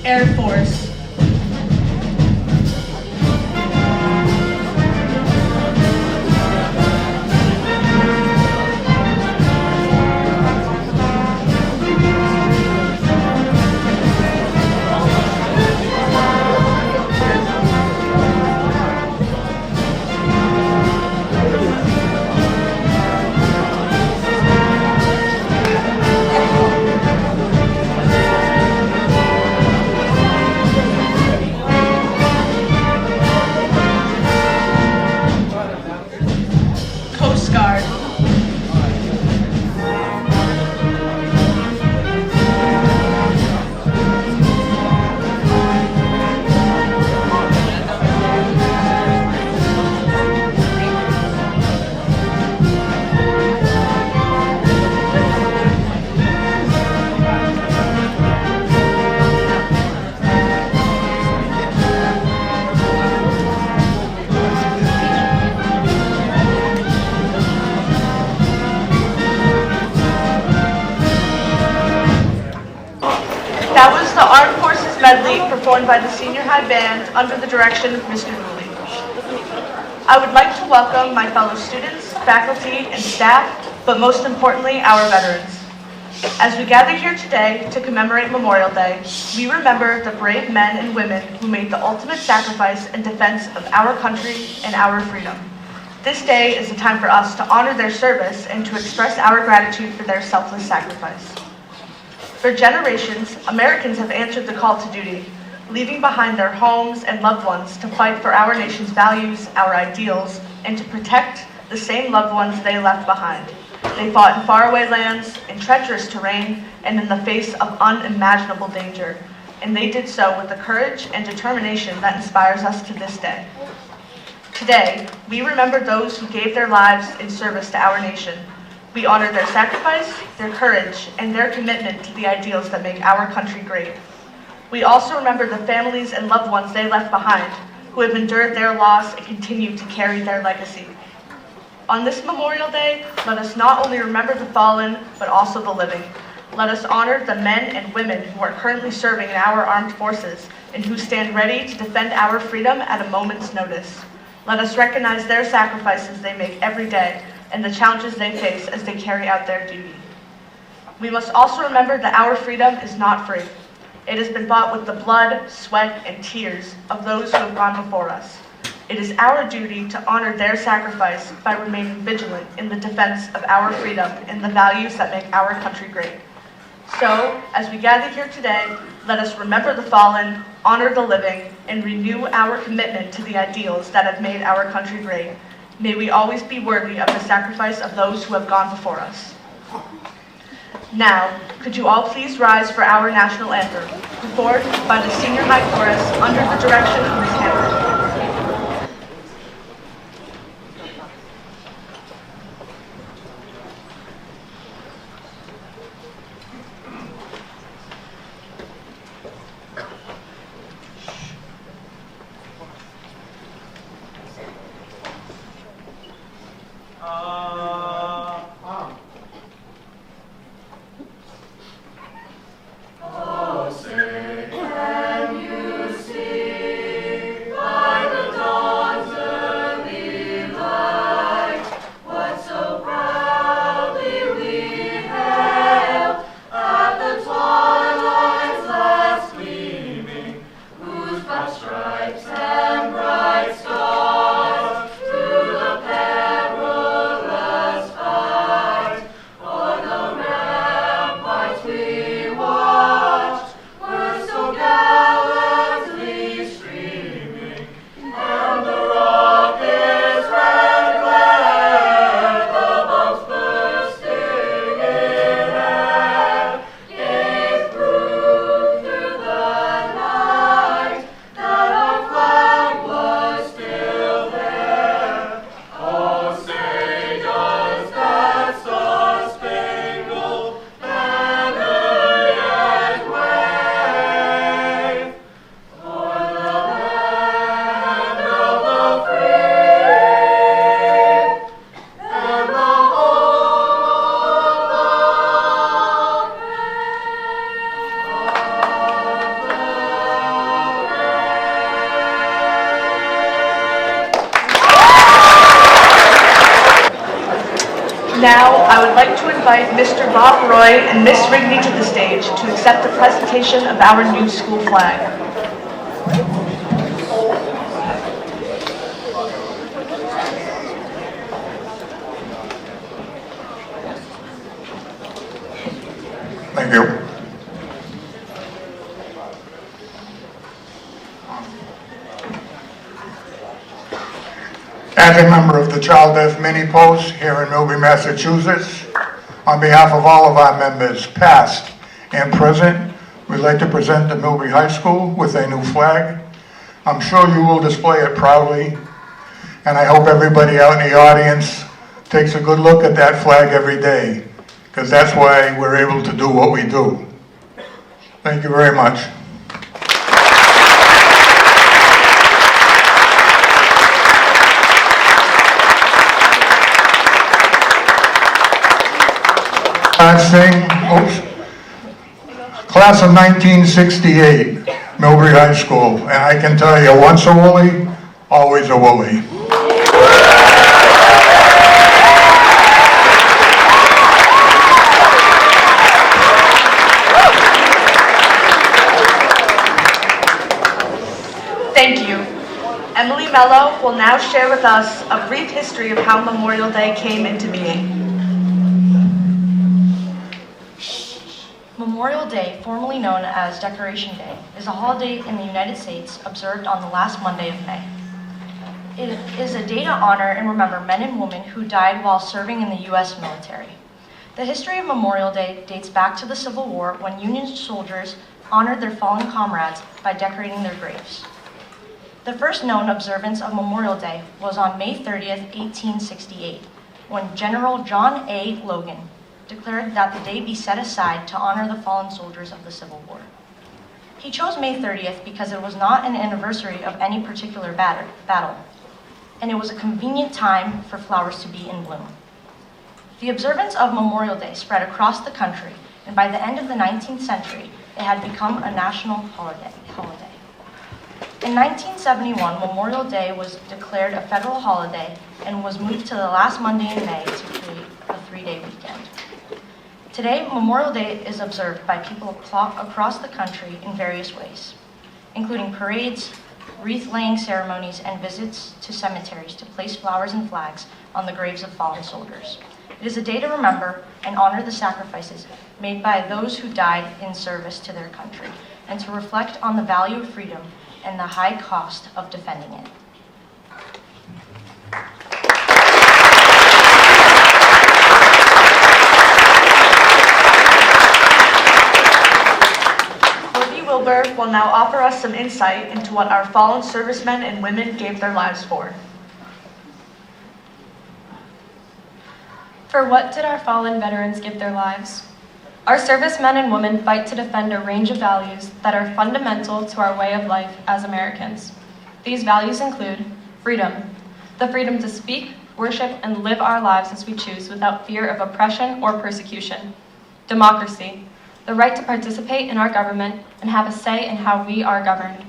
Air Force. Coast Guard. That was the Armed Forces medley performed by the Senior High Band under the direction of Mr. Dooley. I would like to welcome my fellow students, faculty, and staff, but most importantly, our veterans. As we gather here today to commemorate Memorial Day, we remember the brave men and women who made the ultimate sacrifice in defense of our country and our freedom. This day is a time for us to honor their service and to express our gratitude for their selfless sacrifice. For generations, Americans have answered the call to duty, leaving behind their homes and loved ones to fight for our nation's values, our ideals, and to protect the same loved ones they left behind. They fought in faraway lands, in treacherous terrain, and in the face of unimaginable danger, and they did so with the courage and determination that inspires us to this day. Today, we remember those who gave their lives in service to our nation. We honor their sacrifice, their courage, and their commitment to the ideals that make our country great. We also remember the families and loved ones they left behind, who have endured their loss and continue to carry their legacy. On this Memorial Day, let us not only remember the fallen, but also the living. Let us honor the men and women who are currently serving in our armed forces and who stand ready to defend our freedom at a moment's notice. Let us recognize their sacrifices they make every day and the challenges they face as they carry out their duty. We must also remember that our freedom is not free. It has been bought with the blood, sweat, and tears of those who have gone before us. It is our duty to honor their sacrifice by remaining vigilant in the defense of our freedom and the values that make our country great. So, as we gather here today, let us remember the fallen, honor the living, and renew our commitment to the ideals that have made our country great. May we always be worthy of the sacrifice of those who have gone before us. Now, could you all please rise for our national anthem, performed by the Senior High Chorus under the direction of Ms. Hammond. Oh, say, can you see like to invite Mr. Bob Roy and Miss Rigney to the stage to accept the presentation of our new school flag. Thank you. As a member of the Child Deaf Mini Post here in Millbury, Massachusetts, on behalf of all of our members, past and present, we'd like to present the Millbury High School with a new flag. I'm sure you will display it proudly, and I hope everybody out in the audience takes a good look at that flag every day, because that's why we're able to do what we do. Thank you very much. Class of 1968, Millbury High School, and I can tell you, once a woolly, always a woolly. Thank you. Emily Mello will now share with us a brief history of how Memorial Day came into being. Memorial Day, formerly known as Decoration Day, is a holiday in the United States observed on the last Monday of May. It is a day to honor and remember men and women who died while serving in the U.S. military. The history of Memorial Day dates back to the Civil War, when Union soldiers honored their fallen comrades by decorating their graves. The first known observance of Memorial Day was on May 30th, 1868, when General John A. Logan declared that the day be set aside to honor the fallen soldiers of the Civil War. He chose May 30th because it was not an anniversary of any particular battle, and it was a convenient time for flowers to be in bloom. The observance of Memorial Day spread across the country, and by the end of the 19th century, it had become a national holiday. In 1971, Memorial Day was declared a federal holiday and was moved to the last Monday in May to create a 3-day weekend. Today, Memorial Day is observed by people across the country in various ways, including parades, wreath-laying ceremonies, and visits to cemeteries to place flowers and flags on the graves of fallen soldiers. It is a day to remember and honor the sacrifices made by those who died in service to their country, and to reflect on the value of freedom and the high cost of defending it. Will now offer us some insight into what our fallen servicemen and women gave their lives for. For what did our fallen veterans give their lives? Our servicemen and women fight to defend a range of values that are fundamental to our way of life as Americans. These values include freedom, the freedom to speak, worship, and live our lives as we choose without fear of oppression or persecution. Democracy, the right to participate in our government and have a say in how we are governed.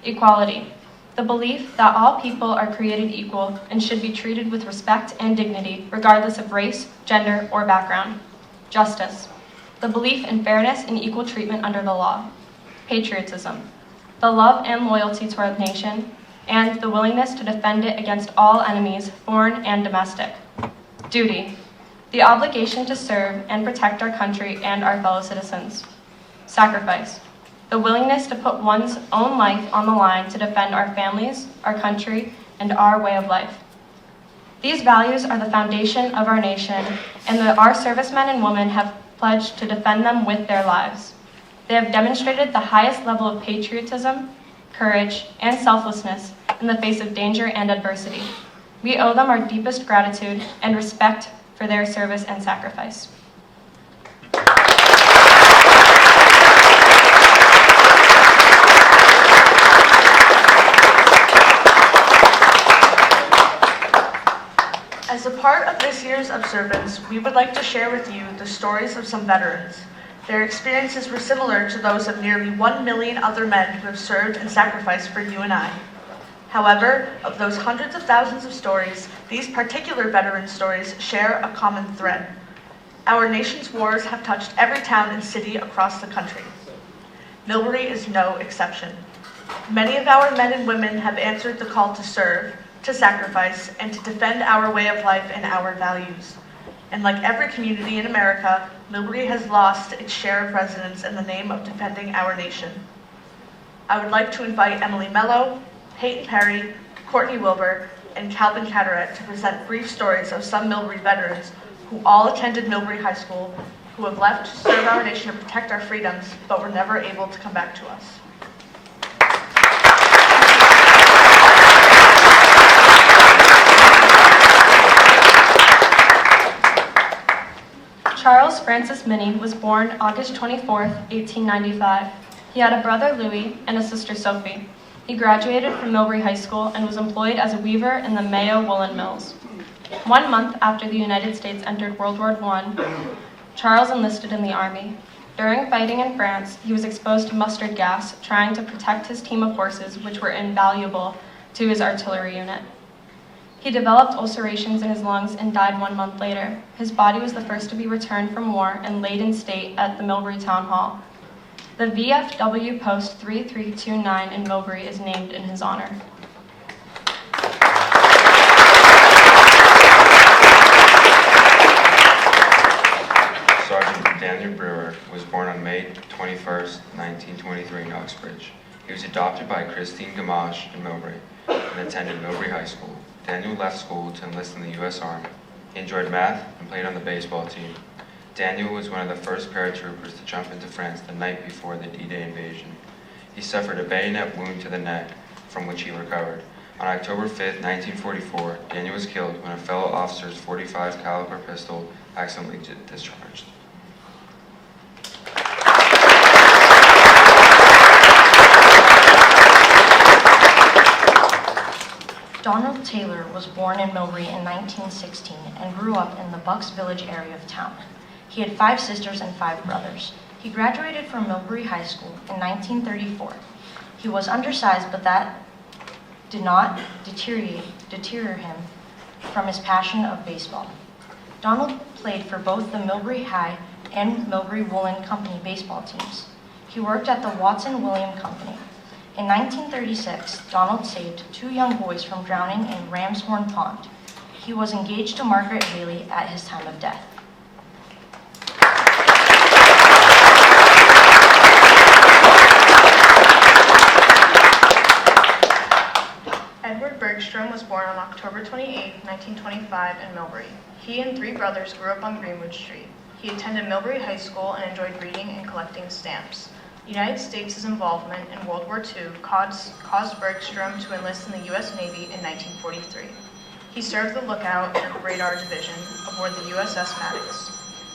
Equality, the belief that all people are created equal and should be treated with respect and dignity regardless of race, gender, or background. Justice, the belief in fairness and equal treatment under the law. Patriotism, the love and loyalty to our nation, and the willingness to defend it against all enemies, foreign and domestic. Duty, the obligation to serve and protect our country and our fellow citizens. Sacrifice, the willingness to put one's own life on the line to defend our families, our country, and our way of life. These values are the foundation of our nation, and our servicemen and women have pledged to defend them with their lives. They have demonstrated the highest level of patriotism, courage, and selflessness in the face of danger and adversity. We owe them our deepest gratitude and respect for their service and sacrifice. As a part of this year's observance, we would like to share with you the stories of some veterans. Their experiences were similar to those of nearly 1 million other men who have served and sacrificed for you and I. However, of those hundreds of thousands of stories, these particular veteran stories share a common thread. Our nation's wars have touched every town and city across the country. Millbury is no exception. Many of our men and women have answered the call to serve, to sacrifice, and to defend our way of life and our values. And like every community in America, Millbury has lost its share of residents in the name of defending our nation. I would like to invite Emily Mello, Peyton Perry, Courtney Wilbur, and Calvin Cataract to present brief stories of some Millbury veterans who all attended Millbury High School, who have left to serve our nation and protect our freedoms, but were never able to come back to us. Charles Francis Minnie was born August 24, 1895. He had a brother, Louis, and a sister, Sophie. He graduated from Millbury High School and was employed as a weaver in the Mayo woolen mills. 1 month after the United States entered World War I, Charles enlisted in the army. During fighting in France, he was exposed to mustard gas, trying to protect his team of horses, which were invaluable to his artillery unit. He developed ulcerations in his lungs and died 1 month later. His body was the first to be returned from war and laid in state at the Millbury Town Hall. The VFW Post 3329 in Millbury is named in his honor. Sergeant Daniel Brewer was born on May 21, 1923 in Uxbridge. He was adopted by Christine Gamache in Millbury and attended Millbury High School. Daniel left school to enlist in the U.S. Army. He enjoyed math and played on the baseball team. Daniel was one of the first paratroopers to jump into France the night before the D-Day invasion. He suffered a bayonet wound to the neck, from which he recovered. On October 5, 1944, Daniel was killed when a fellow officer's .45 caliber pistol accidentally discharged. Donald Taylor was born in Millbury in 1916 and grew up in the Bucks Village area of town. He had 5 sisters and 5 brothers. He graduated from Millbury High School in 1934. He was undersized, but that did not deter him from his passion of baseball. Donald played for both the Millbury High and Millbury Woolen Company baseball teams. He worked at the Watson William Company. In 1936, Donald saved 2 young boys from drowning in Ramshorn Pond. He was engaged to Margaret Haley at his time of death. Edward Bergstrom was born on October 28, 1925 in Millbury. He and 3 brothers grew up on Greenwood Street. He attended Millbury High School and enjoyed reading and collecting stamps. The United States' involvement in World War II caused Bergstrom to enlist in the U.S. Navy in 1943. He served the lookout and radar division aboard the USS Maddox.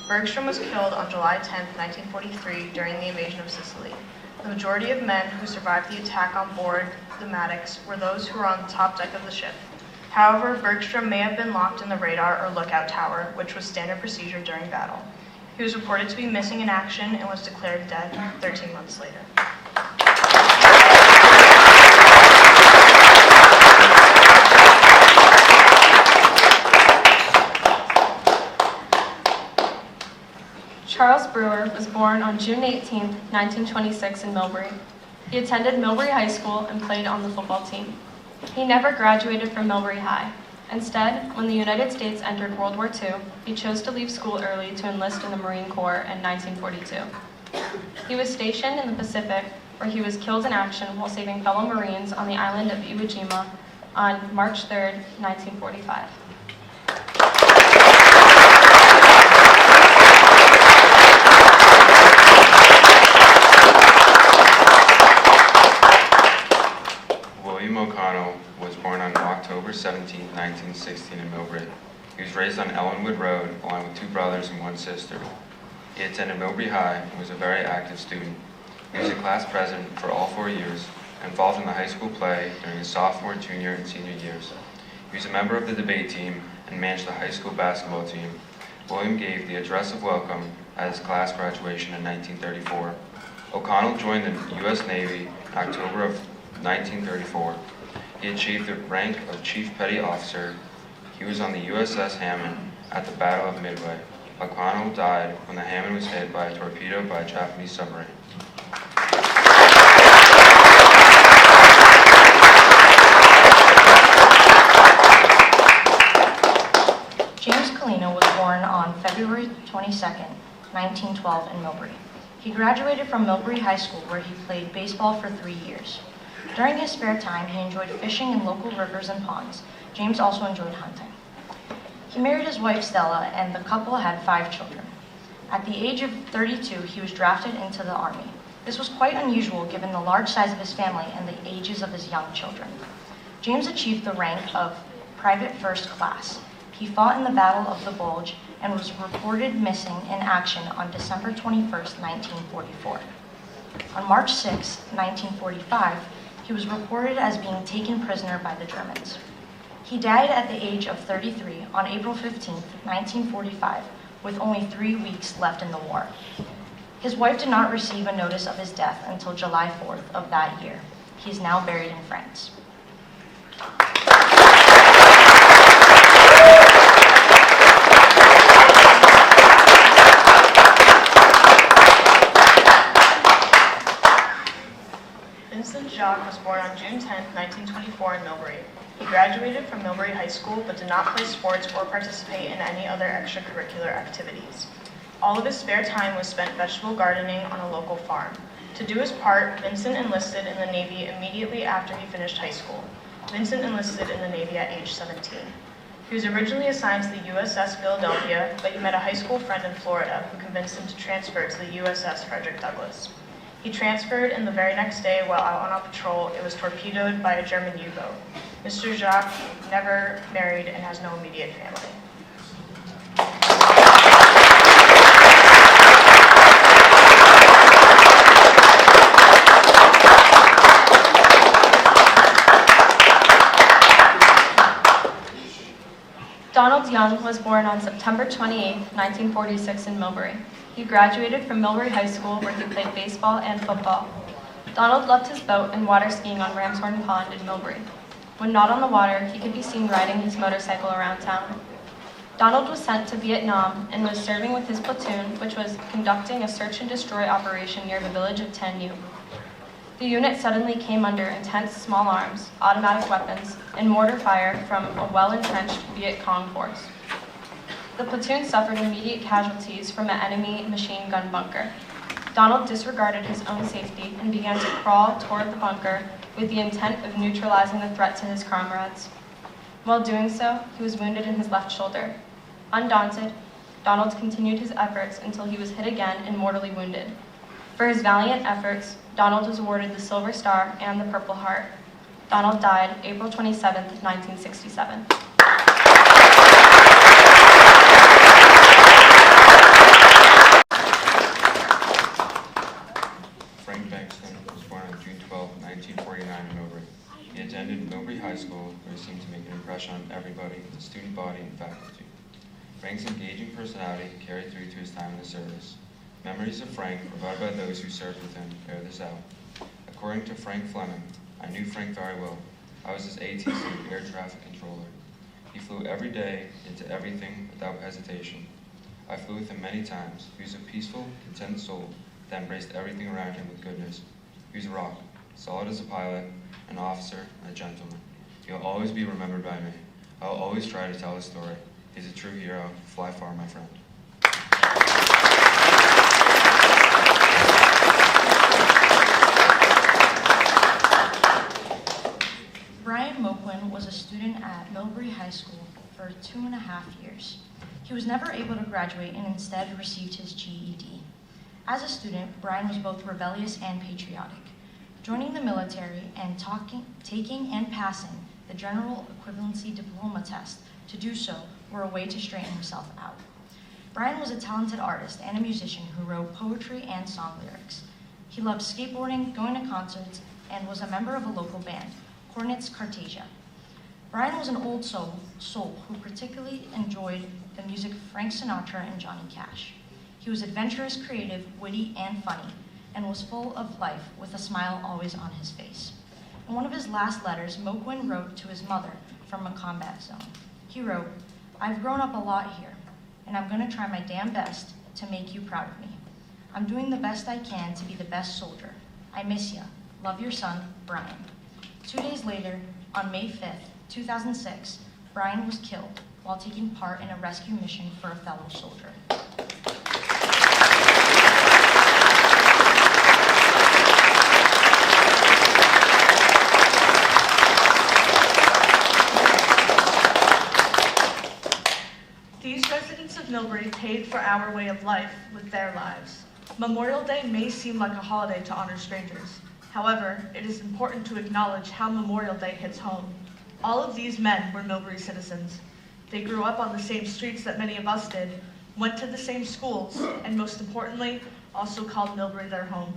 Bergstrom was killed on July 10, 1943 during the invasion of Sicily. The majority of men who survived the attack on board the Maddox were those who were on the top deck of the ship. However, Bergstrom may have been locked in the radar or lookout tower, which was standard procedure during battle. He was reported to be missing in action and was declared dead 13 months later. Charles Brewer was born on June 18, 1926 in Millbury. He attended Millbury High School and played on the football team. He never graduated from Millbury High. Instead, when the United States entered World War II, he chose to leave school early to enlist in the Marine Corps in 1942. He was stationed in the Pacific, where he was killed in action while saving fellow Marines on the island of Iwo Jima on March 3, 1945. William O'Connell was born on October 17, 1916 in Millbury. He was raised on Ellenwood Road along with 2 brothers and 1 sister. He attended Millbury High and was a very active student. He was a class president for all 4 years, involved in the high school play during his sophomore, junior, and senior years. He was a member of the debate team and managed the high school basketball team. William gave the address of welcome at his class graduation in 1934. O'Connell joined the U.S. Navy in October of 1934. He achieved the rank of Chief Petty Officer. He was on the USS Hammond at the Battle of Midway. O'Connell died when the Hammond was hit by a torpedo by a Japanese submarine. James Colino was born on February 22nd, 1912 in Millbury. He graduated from Millbury High School where he played baseball for 3 years. During his spare time, he enjoyed fishing in local rivers and ponds. James also enjoyed hunting. He married his wife Stella and the couple had 5 children. At the age of 32, he was drafted into the Army. This was quite unusual given the large size of his family and the ages of his young children. James achieved the rank of Private First Class. He fought in the Battle of the Bulge and was reported missing in action on December 21, 1944. On March 6, 1945, he was reported as being taken prisoner by the Germans. He died at the age of 33 on April 15, 1945, with only 3 weeks left in the war. His wife did not receive a notice of his death until July 4th of that year. He is now buried in France. Vincent Jacques was born on June 10, 1924 in Millbury. He graduated from Millbury High School but did not play sports or participate in any other extracurricular activities. All of his spare time was spent vegetable gardening on a local farm. To do his part, Vincent enlisted in the Navy immediately after he finished high school. Vincent enlisted in the Navy at age 17. He was originally assigned to the USS Philadelphia, but he met a high school friend in Florida who convinced him to transfer to the USS Frederick Douglass. He transferred, and the very next day, while out on a patrol, it was torpedoed by a German U-boat. Mr. Jacques never married and has no immediate family. Donald Young was born on September 28, 1946 in Millbury. He graduated from Millbury High School where he played baseball and football. Donald loved his boat and water skiing on Ramshorn Pond in Millbury. When not on the water, he could be seen riding his motorcycle around town. Donald was sent to Vietnam and was serving with his platoon, which was conducting a search and destroy operation near the village of Ten U. The unit suddenly came under intense small arms, automatic weapons, and mortar fire from a well-entrenched Viet Cong force. The platoon suffered immediate casualties from an enemy machine gun bunker. Donald disregarded his own safety and began to crawl toward the bunker with the intent of neutralizing the threat to his comrades. While doing so, he was wounded in his left shoulder. Undaunted, Donald continued his efforts until he was hit again and mortally wounded. For his valiant efforts, Donald was awarded the Silver Star and the Purple Heart. Donald died April 27, 1967. June 12, 1949 in Millbury. He attended Millbury High School, where he seemed to make an impression on everybody, the student body and faculty. Frank's engaging personality carried through to his time in the service. Memories of Frank, provided by those who served with him, bear this out. According to Frank Fleming, I knew Frank very well. I was his ATC, air traffic controller. He flew every day into everything without hesitation. I flew with him many times. He was a peaceful, content soul that embraced everything around him with goodness. He was a rock, solid as a pilot, an officer, and a gentleman. He'll always be remembered by me. I'll always try to tell his story. He's a true hero. Fly far, my friend. Brian Moquin was a student at Millbury High School for 2.5 years. He was never able to graduate and instead received his GED. As a student, Brian was both rebellious and patriotic, joining the military and taking and passing the General Equivalency Diploma test. To do so were a way to straighten himself out. Brian was a talented artist and a musician who wrote poetry and song lyrics. He loved skateboarding, going to concerts, and was a member of a local band, Cornet's Cartasia. Brian was an old soul who particularly enjoyed the music of Frank Sinatra and Johnny Cash. He was adventurous, creative, witty, and funny, and was full of life with a smile always on his face. In one of his last letters, Moquin wrote to his mother from a combat zone. He wrote, "I've grown up a lot here, and I'm going to try my damn best to make you proud of me. I'm doing the best I can to be the best soldier. I miss ya. Love your son, Brian. 2 days later, on May 5th, 2006, Brian was killed while taking part in a rescue mission for a fellow soldier. These residents of Millbury paid for our way of life with their lives. Memorial Day may seem like a holiday to honor strangers. However, it is important to acknowledge how Memorial Day hits home. All of these men were Millbury citizens. They grew up on the same streets that many of us did, went to the same schools, and most importantly, also called Millbury their home.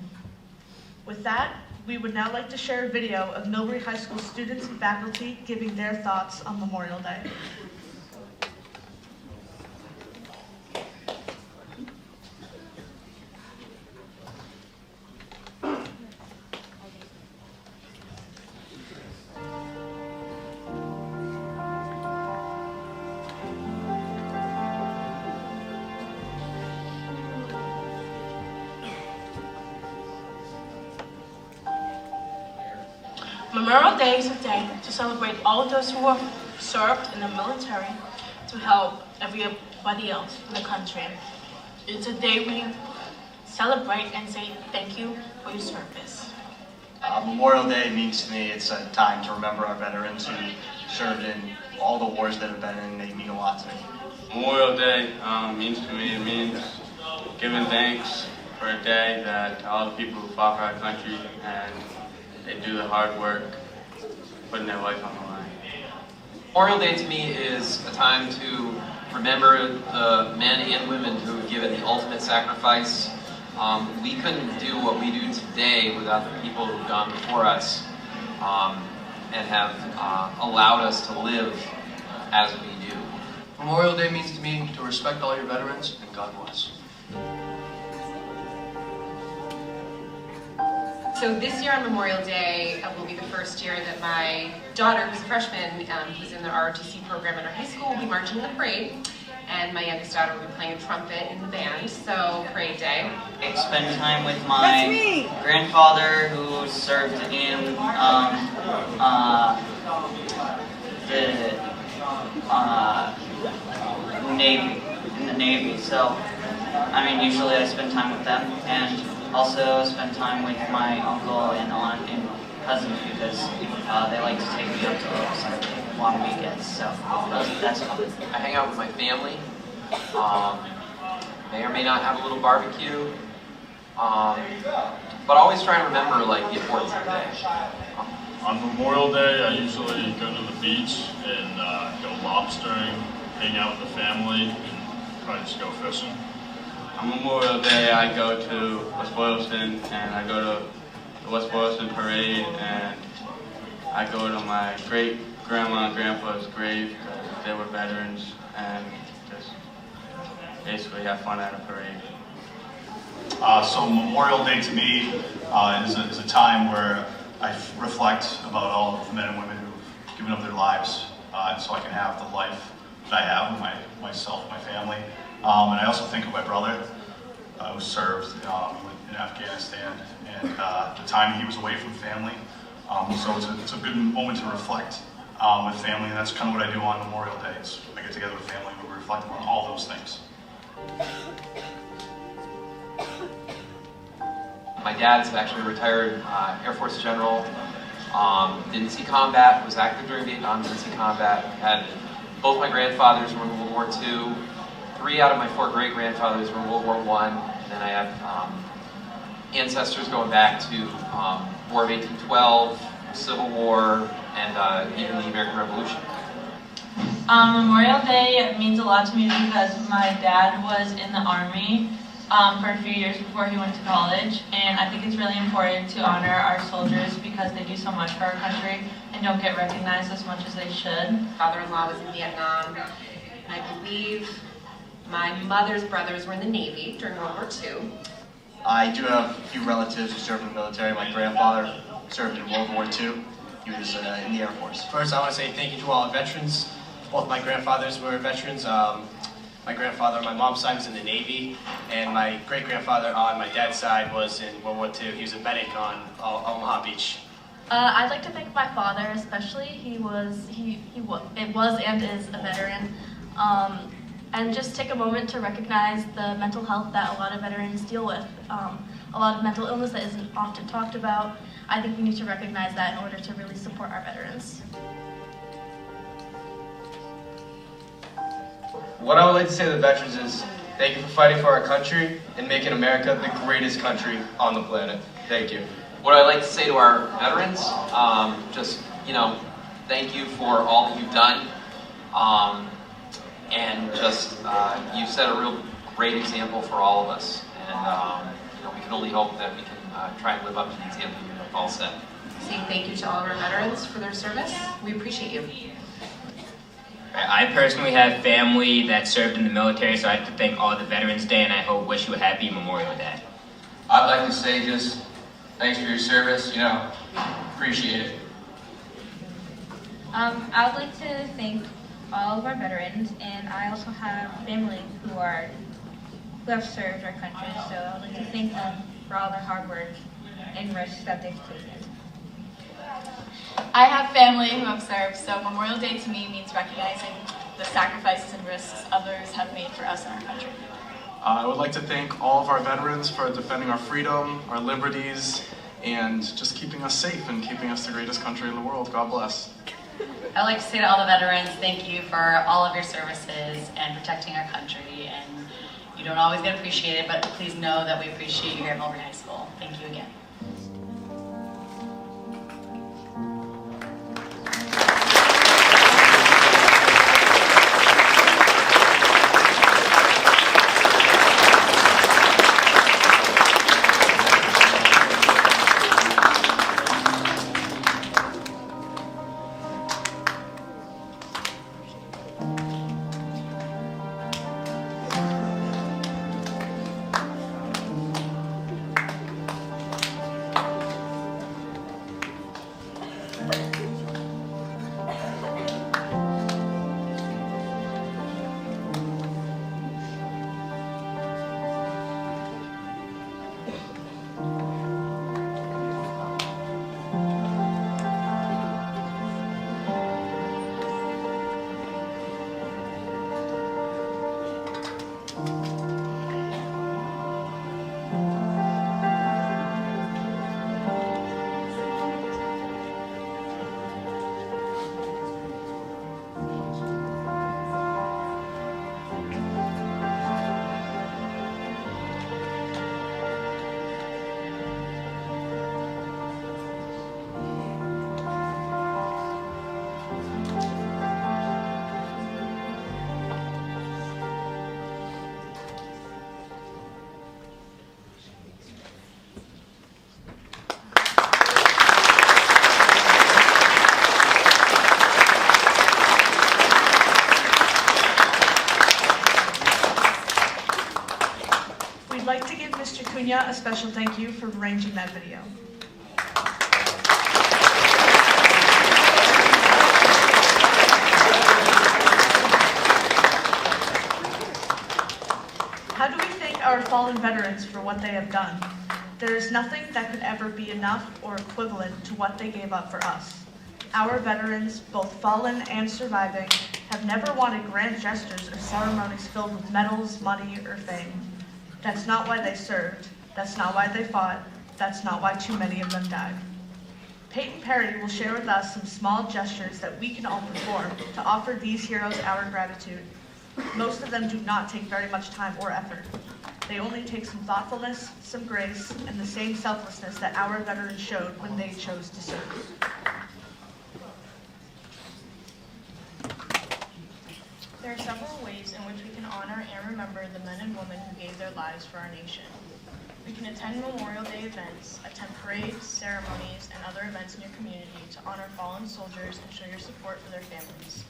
With that, we would now like to share a video of Millbury High School students and faculty giving their thoughts on Memorial Day. Memorial Day is a day to celebrate all of those who have served in the military to help everybody else in the country. It's a day we celebrate and say thank you for your service. Memorial Day means to me it's a time to remember our veterans who served in all the wars that have been in. They mean a lot to me. Memorial Day means to me, it means giving thanks for a day that all the people who fought for our country and they do the hard work, putting their life on the line. Memorial Day to me is a time to remember the men and women who have given the ultimate sacrifice. We couldn't do what we do today without the people who've gone before us and have allowed us to live as we do. Memorial Day means to me to respect all your veterans, and God bless. So this year on Memorial Day will be the first year that my daughter, who's a freshman, who's in the ROTC program at our high school, will be marching in the parade. And my youngest daughter will be playing trumpet in the band, so parade day. I spend time with my grandfather who served in the Navy. So, I mean, usually I spend time with them, and also spend time with my uncle and aunt and cousins because they like to take me up to long weekends. So that's fun. I hang out with my family. May or may not have a little barbecue. But always try and remember like the importance of the day. On Memorial Day, I usually go to the beach and go lobstering, hang out with the family, and probably just go fishing. On Memorial Day, I go to West Boylston and I go to the West Boylston Parade and I go to my great grandma and grandpa's grave because they were veterans and just basically have fun at a parade. So Memorial Day to me is a time where I reflect about all of the men and women who've given up their lives so I can have the life that I have with myself, my family. And I also think of my brother who served in Afghanistan and the time he was away from family. So it's a good moment to reflect with family, and that's kind of what I do on Memorial Day. I get together with family and we reflect on all those things. My dad's actually a retired Air Force general. Didn't see combat, was active during Vietnam, didn't see combat. Had both my grandfathers were in World War II. 3 out of my 4 great-grandfathers were in World War I. And then I have ancestors going back to War of 1812, Civil War, and even the American Revolution. Memorial Day means a lot to me because my dad was in the Army for a few years before he went to college, and I think it's really important to honor our soldiers because they do so much for our country and don't get recognized as much as they should. Father-in-law was in Vietnam, and I believe my mother's brothers were in the Navy during World War II. I do have a few relatives who served in the military. My grandfather served in World War II. He was in the Air Force. First, I want to say thank you to all our veterans. Both my grandfathers were veterans. My grandfather on my mom's side was in the Navy, and my great-grandfather on my dad's side was in World War II. He was a medic on Omaha Beach. I'd like to thank my father, especially. He was and is a veteran. And just take a moment to recognize the mental health that a lot of veterans deal with. A lot of mental illness that isn't often talked about. I think we need to recognize that in order to really support our veterans. What I would like to say to the veterans is thank you for fighting for our country and making America the greatest country on the planet. Thank you. What I'd like to say to our veterans, thank you for all that you've done. You set a real great example for all of us. And we can only hope that we can try and live up to the example you've all set. Saying thank you to all of our veterans for their service. We appreciate you. I personally have family that served in the military, so I'd like to thank all the Veterans Day, and I wish you a happy Memorial Day. I'd like to say just thanks for your service, appreciate it. I would like to thank all of our veterans, and I also have family who have served our country, so I would like to thank them for all their hard work and risks that they've taken. I have family who have served, so Memorial Day to me means recognizing the sacrifices and risks others have made for us and our country. I would like to thank all of our veterans for defending our freedom, our liberties, and just keeping us safe and keeping us the greatest country in the world. God bless. I'd like to say to all the veterans, thank you for all of your services and protecting our country. And you don't always get appreciated, but please know that we appreciate you here at Millbury High School. Thank you again. We'd like to give Mr. Cunha a special thank you for arranging that video. How do we thank our fallen veterans for what they have done? There is nothing that could ever be enough or equivalent to what they gave up for us. Our veterans, both fallen and surviving, have never wanted grand gestures or ceremonies filled with medals, money, or fame. That's not why they served. That's not why they fought. That's not why too many of them died. Peyton Perry will share with us some small gestures that we can all perform to offer these heroes our gratitude. Most of them do not take very much time or effort. They only take some thoughtfulness, some grace, and the same selflessness that our veterans showed when they chose to serve. There are several ways in which we can honor and remember the men and women who gave their lives for our nation. We can attend Memorial Day events, attend parades, ceremonies, and other events in your community to honor fallen soldiers and show your support for their families.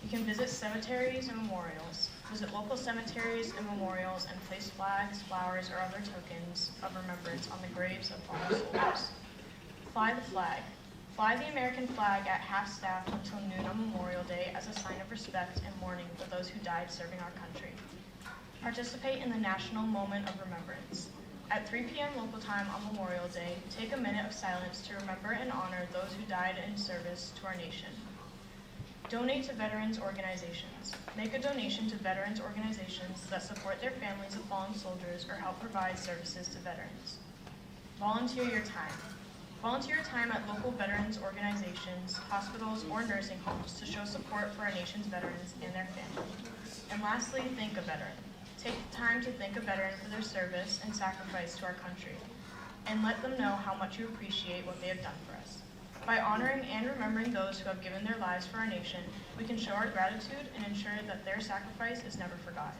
You can visit cemeteries and memorials. Visit local cemeteries and memorials and place flags, flowers, or other tokens of remembrance on the graves of fallen soldiers. Fly the flag. Fly the American flag at half-staff until noon on Memorial Day as a sign of respect and mourning for those who died serving our country. Participate in the National Moment of Remembrance. At 3 p.m. local time on Memorial Day, take a minute of silence to remember and honor those who died in service to our nation. Donate to veterans organizations. Make a donation to veterans organizations that support their families of fallen soldiers or help provide services to veterans. Volunteer your time. Volunteer time at local veterans organizations, hospitals, or nursing homes to show support for our nation's veterans and their families. And lastly, thank a veteran. Take the time to thank a veteran for their service and sacrifice to our country, and let them know how much you appreciate what they have done for us. By honoring and remembering those who have given their lives for our nation, we can show our gratitude and ensure that their sacrifice is never forgotten.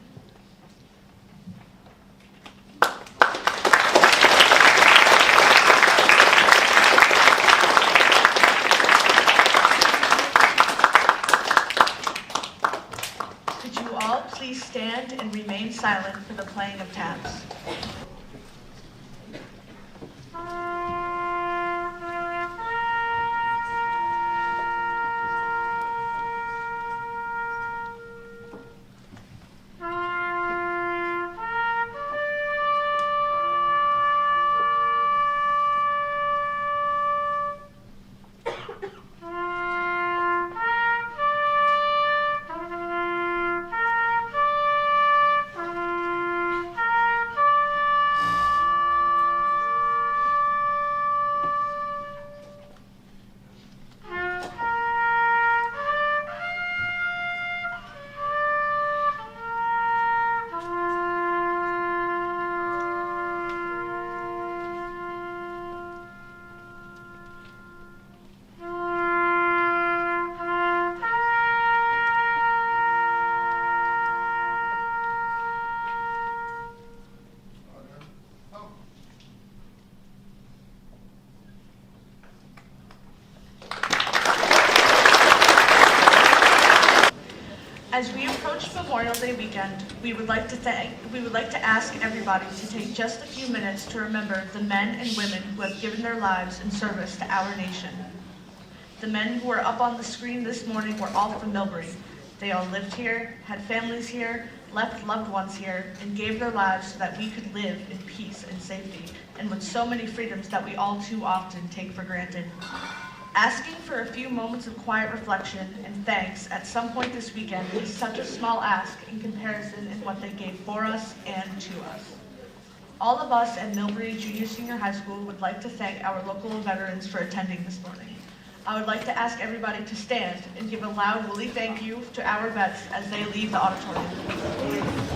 Could you all please stand and remain silent for the playing of taps? As we approach Memorial Day weekend, we would like to ask everybody to take just a few minutes to remember the men and women who have given their lives in service to our nation. The men who are up on the screen this morning were all from Millbury. They all lived here, had families here, left loved ones here, and gave their lives so that we could live in peace and safety, and with so many freedoms that we all too often take for granted. Asking for a few moments of quiet reflection and thanks at some point this weekend is such a small ask in comparison in what they gave for us and to us. All of us at Millbury Junior Senior High School would like to thank our local veterans for attending this morning. I would like to ask everybody to stand and give a loud woolly thank you to our vets as they leave the auditorium.